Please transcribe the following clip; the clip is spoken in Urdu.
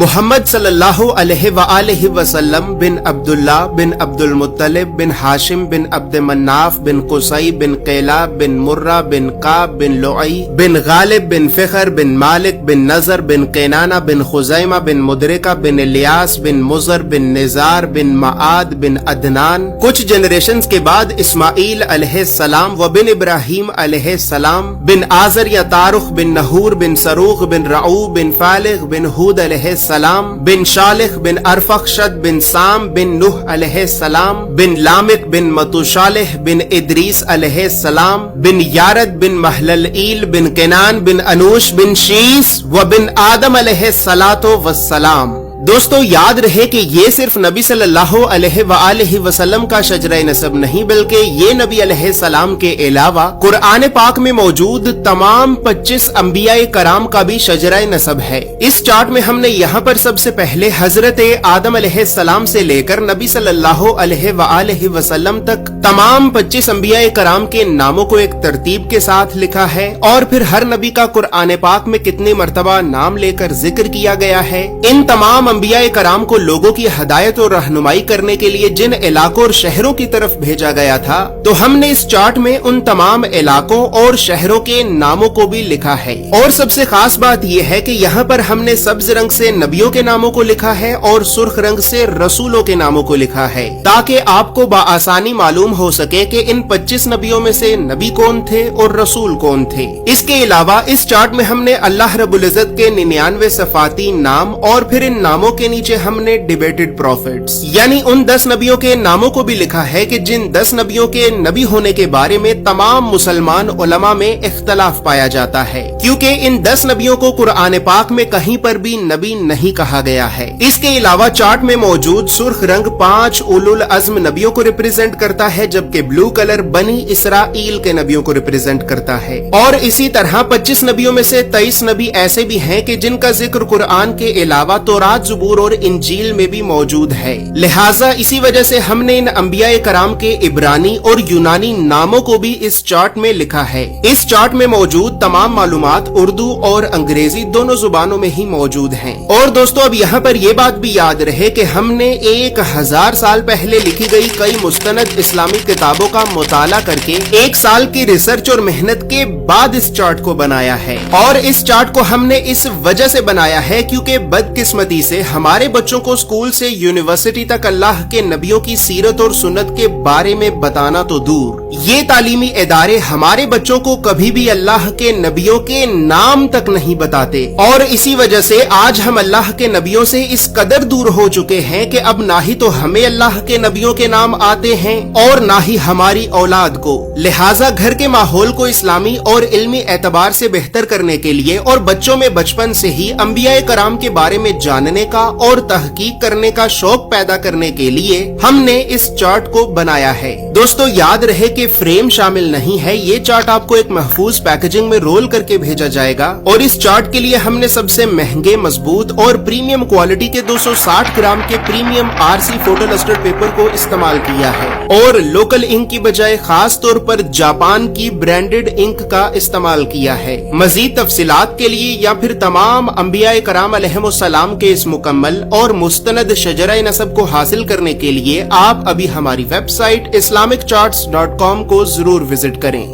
محمد صلی اللہ علیہ وآلہ وسلم بن عبداللہ بن عبد المطلب بن ہاشم بن عبد مناف بن قصی بن قیلہ بن مرہ بن قاب بن لعی بن غالب بن فخر بن مالک بن نظر بن قینانہ بن خزیمہ بن مدرکہ بن الیاس بن مزر بن نزار بن معاد بن عدنان. کچھ جنریشنز کے بعد اسماعیل علیہ السلام و بن ابراہیم علیہ السلام بن آزر یا تارخ بن نحور بن سروخ بن رعو بن فالغ بن ہود علیہ السلام بن شالخ بن ارفخشد بن سام بن نوح علیہ السلام بن لامک بن متوشالح بن ادریس علیہ السلام بن یارد بن محللئیل بن کنان بن انوش بن شیس و بن آدم علیہ السلام. دوستو یاد رہے کہ یہ صرف نبی صلی اللہ علیہ وآلہ وسلم کا شجرہ نسب نہیں بلکہ یہ نبی علیہ السلام کے علاوہ قرآن پاک میں موجود تمام 25 انبیاء کرام کا بھی شجرہ نسب ہے. اس چارٹ میں ہم نے یہاں پر سب سے پہلے حضرت آدم علیہ السلام سے لے کر نبی صلی اللہ علیہ وآلہ وسلم تک تمام 25 انبیاء کرام کے ناموں کو ایک ترتیب کے ساتھ لکھا ہے اور پھر ہر نبی کا قرآن پاک میں کتنی مرتبہ نام لے کر ذکر کیا گیا ہے. ان تمام انبیاء کرام کو لوگوں کی ہدایت اور رہنمائی کرنے کے لیے جن علاقوں اور شہروں کی طرف بھیجا گیا تھا تو ہم نے اس چارٹ میں ان تمام علاقوں اور شہروں کے ناموں کو بھی لکھا ہے. اور سب سے خاص بات یہ ہے کہ یہاں پر ہم نے سبز رنگ سے نبیوں کے ناموں کو لکھا ہے اور سرخ رنگ سے رسولوں کے ناموں کو لکھا ہے تاکہ آپ کو بآسانی معلوم ہو سکے کہ ان 25 نبیوں میں سے نبی کون تھے اور رسول کون تھے. اس کے علاوہ اس چارٹ میں ہم نے اللہ رب العزت کے 99 صفاتی نام اور پھر ان ناموں کے نیچے ہم نے ڈیبیٹڈ پروفیٹس یعنی ان 10 نبیوں کے ناموں کو بھی لکھا ہے کہ جن 10 نبیوں کے نبی ہونے کے بارے میں تمام مسلمان علماء میں اختلاف پایا جاتا ہے کیونکہ ان 10 نبیوں کو قرآن پاک میں کہیں پر بھی نبی نہیں کہا گیا ہے. اس کے علاوہ چارٹ میں موجود سرخ رنگ 5 اولو العزم نبیوں کو ریپرزینٹ کرتا ہے جبکہ بلو کلر بنی اسرائیل کے نبیوں کو ریپرزینٹ کرتا ہے. اور اسی طرح 25 نبیوں میں سے 23 نبی ایسے بھی ہیں کہ جن کا ذکر قرآن کے علاوہ تورات زبور اور انجیل میں بھی موجود ہے. لہٰذا اسی وجہ سے ہم نے ان انبیاء کرام کے عبرانی اور یونانی ناموں کو بھی اس چارٹ میں لکھا ہے. اس چارٹ میں موجود تمام معلومات اردو اور انگریزی دونوں زبانوں میں ہی موجود ہیں. اور دوستو اب یہاں پر یہ بات بھی یاد رہے کہ ہم نے 1000 سال پہلے لکھی گئی کئی مستند اسلامی کتابوں کا مطالعہ کر کے 1 سال کی ریسرچ اور محنت کے بعد اس چارٹ کو بنایا ہے. اور اس چارٹ کو ہم نے اس وجہ سے بنایا ہے کیونکہ بدقسمتی سے ہمارے بچوں کو اسکول سے یونیورسٹی تک اللہ کے نبیوں کی سیرت اور سنت کے بارے میں بتانا تو دور، یہ تعلیمی ادارے ہمارے بچوں کو کبھی بھی اللہ کے نبیوں کے نام تک نہیں بتاتے. اور اسی وجہ سے آج ہم اللہ کے نبیوں سے اس قدر دور ہو چکے ہیں کہ اب نہ ہی تو ہمیں اللہ کے نبیوں کے نام آتے ہیں اور نہ ہی ہماری اولاد کو. لہٰذا گھر کے ماحول کو اسلامی اور علمی اعتبار سے بہتر کرنے کے لیے اور بچوں میں بچپن سے ہی انبیاء کرام کے بارے میں جاننے کا اور تحقیق کرنے کا شوق پیدا کرنے کے لیے ہم نے اس چارٹ کو بنایا ہے. دوستو یاد رہے کہ فریم شامل نہیں ہے، یہ چارٹ آپ کو ایک محفوظ پیکیجنگ میں رول کر کے بھیجا جائے گا. اور اس چارٹ کے لیے ہم نے سب سے مہنگے، مضبوط اور پریمیم کوالٹی کے 260 گرام کے پریمیم RC فوٹو لسٹرڈ پیپر کو استعمال کیا ہے اور لوکل انک کی بجائے خاص طور پر جاپان کی برانڈڈ انک کا استعمال کیا ہے. مزید تفصیلات کے لیے یا پھر تمام انبیاء کرام علیہم السلام کے اس مکمل اور مستند شجرہ نسب کو حاصل کرنے کے لیے آپ ابھی ہماری ویب سائٹ islamiccharts.com کو ضرور وزٹ کریں.